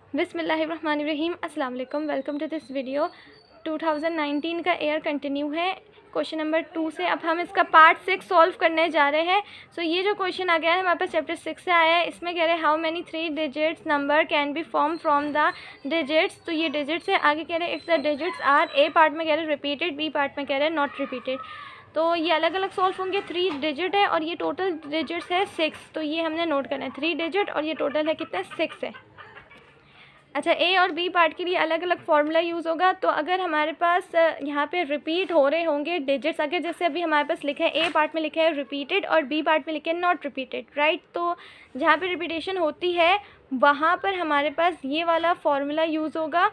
बिस्मिल्लाहिर्रहमानिर्रहीम, अस्सलाम वालेकुम। Welcome to this video. 2019 का ईयर कंटिन्यू है क्वेश्चन नंबर 2 से। अब हम इसका पार्ट 6 सॉल्व करने जा रहे हैं। सो ये जो क्वेश्चन आ गया है हमारे पास चैप्टर 6 से आया है। इसमें कह रहे हैं how many 3 digits number can be form from the digits. तो ये डिजिट्स है। आगे कह रहे हैं if the digits are, A part में कह रहे हैं रिपीटेड, बी पार्ट में कह रहे हैं नॉट रिपीटेड। तो ये अलग अलग सॉल्व होंगे। 3 डिजिट है और ये टोटल डिजिट्स है 6। तो ये हमने नोट करना है, 3 डिजिट और ये टोटल है कितना, 6 है। अच्छा, ए और बी पार्ट के लिए अलग अलग फार्मूला यूज़ होगा। तो अगर हमारे पास यहाँ पे रिपीट हो रहे होंगे डिजिट्स, अगर जैसे अभी हमारे पास लिखा है ए पार्ट में लिखा है रिपीटेड और बी पार्ट में लिखा है नॉट रिपीटेड, राइट। तो जहाँ पे रिपीटेशन होती है वहाँ पर हमारे पास ये वाला फार्मूला यूज़ होगा,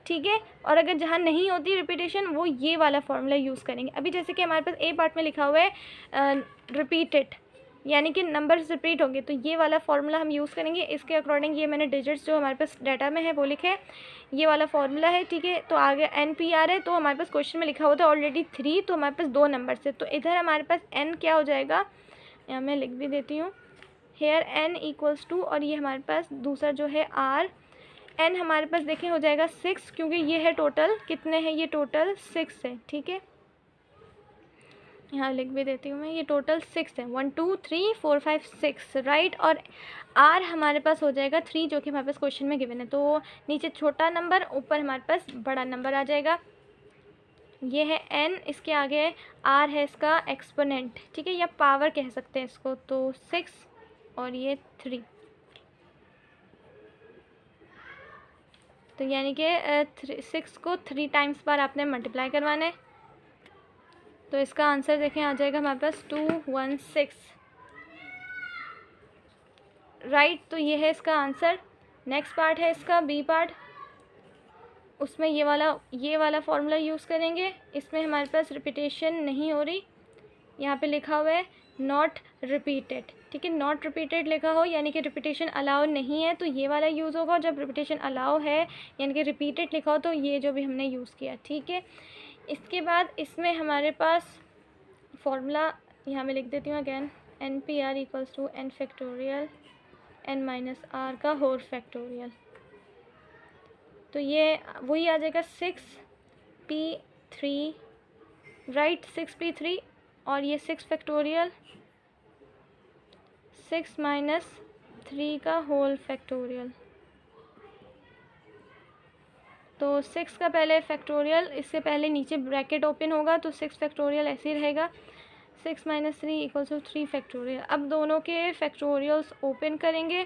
ठीक है। और अगर जहाँ नहीं होती रिपीटेशन वो ये वाला फार्मूला यूज़ करेंगे। अभी जैसे कि हमारे पास ए पार्ट में लिखा हुआ है रिपीटेड, यानी कि नंबर्स रिपीट होंगे, तो ये वाला फार्मूला हम यूज़ करेंगे। इसके अकॉर्डिंग ये मैंने डिजिट्स जो हमारे पास डाटा में है वो लिखे, ये वाला फार्मूला है, ठीक है। तो आगे NPR है, तो हमारे पास क्वेश्चन में लिखा हुआ था ऑलरेडी 3, तो हमारे पास 2 नंबर है। तो इधर हमारे पास n क्या हो जाएगा, यहाँ मैं लिख भी देती हूँ, हेयर n इक्वल्स टू, और ये हमारे पास दूसरा जो है r, n हमारे पास देखें हो जाएगा 6, क्योंकि ये है टोटल कितने हैं, ये टोटल 6 है, ठीक है। यहाँ लिख भी देती हूँ मैं, ये टोटल 6 है, 1 2 3 4 5 6, राइट। और आर हमारे पास हो जाएगा 3, जो कि हमारे पास क्वेश्चन में गिवन है। तो नीचे छोटा नंबर, ऊपर हमारे पास बड़ा नंबर आ जाएगा। ये है n, इसके आगे आर है इसका एक्सपोनेंट, ठीक है, या पावर कह सकते हैं इसको। तो 6 और ये 3, तो यानी कि 6 को 3 टाइम्स बार आपने मल्टीप्लाई करवाना है। तो इसका आंसर देखें आ जाएगा हमारे पास 216, राइट। तो ये है इसका आंसर। नेक्स्ट पार्ट है इसका बी पार्ट, उसमें ये वाला फार्मूला यूज़ करेंगे। इसमें हमारे पास रिपीटेशन नहीं हो रही, यहाँ पे लिखा हुआ है नॉट रिपीटेड, ठीक है। नॉट रिपीटेड लिखा हो यानी कि रिपीटेशन अलाउ नहीं है, तो ये वाला यूज़ होगा। जब रिपीटेशन अलाउ है यानी कि रिपीटेड लिखा हो, तो ये जो भी हमने यूज़ किया, ठीक है। इसके बाद इसमें हमारे पास फार्मूला यहाँ मैं लिख देती हूँ again, NPR equals to n factorial n minus R का होल फैक्टोरियल। तो ये वही आ जाएगा 6p3, राइट, 6p3 और ये 6 फैक्टोरियल 6 माइनस 3 का होल फैक्टोरियल। तो 6 का पहले फैक्टोरियल, इससे पहले नीचे ब्रैकेट ओपन होगा, तो 6 फैक्टोरियल ऐसे ही रहेगा, 6 माइनस 3 इक्वल्स टू 3 फैक्टोरियल। अब दोनों के फैक्टोरियल्स ओपन करेंगे,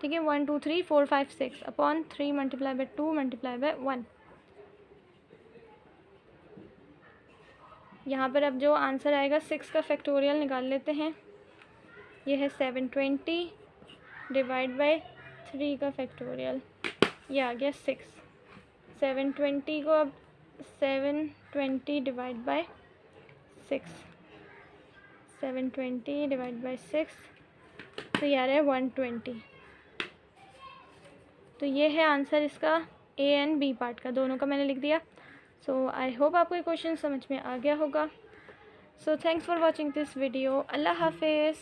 ठीक है। 1 2 3 4 5 6 upon 3 multiply by 2 multiply by 1। यहाँ पर अब जो आंसर आएगा 6 का फैक्टोरियल निकाल लेते हैं। ये है 720 डिवाइड बाय 3 का फैक्टोरियल, ये आ गया 6। 720 को अब 720 डिवाइड बाय 6, 720 डिवाइड बाय 6, तो ये आ रहा है 120। तो ये है आंसर इसका ए एंड बी पार्ट का, दोनों का मैंने लिख दिया। सो आई होप आपको ये क्वेश्चन समझ में आ गया होगा। So thanks for watching this video. अल्लाह हाफिज़।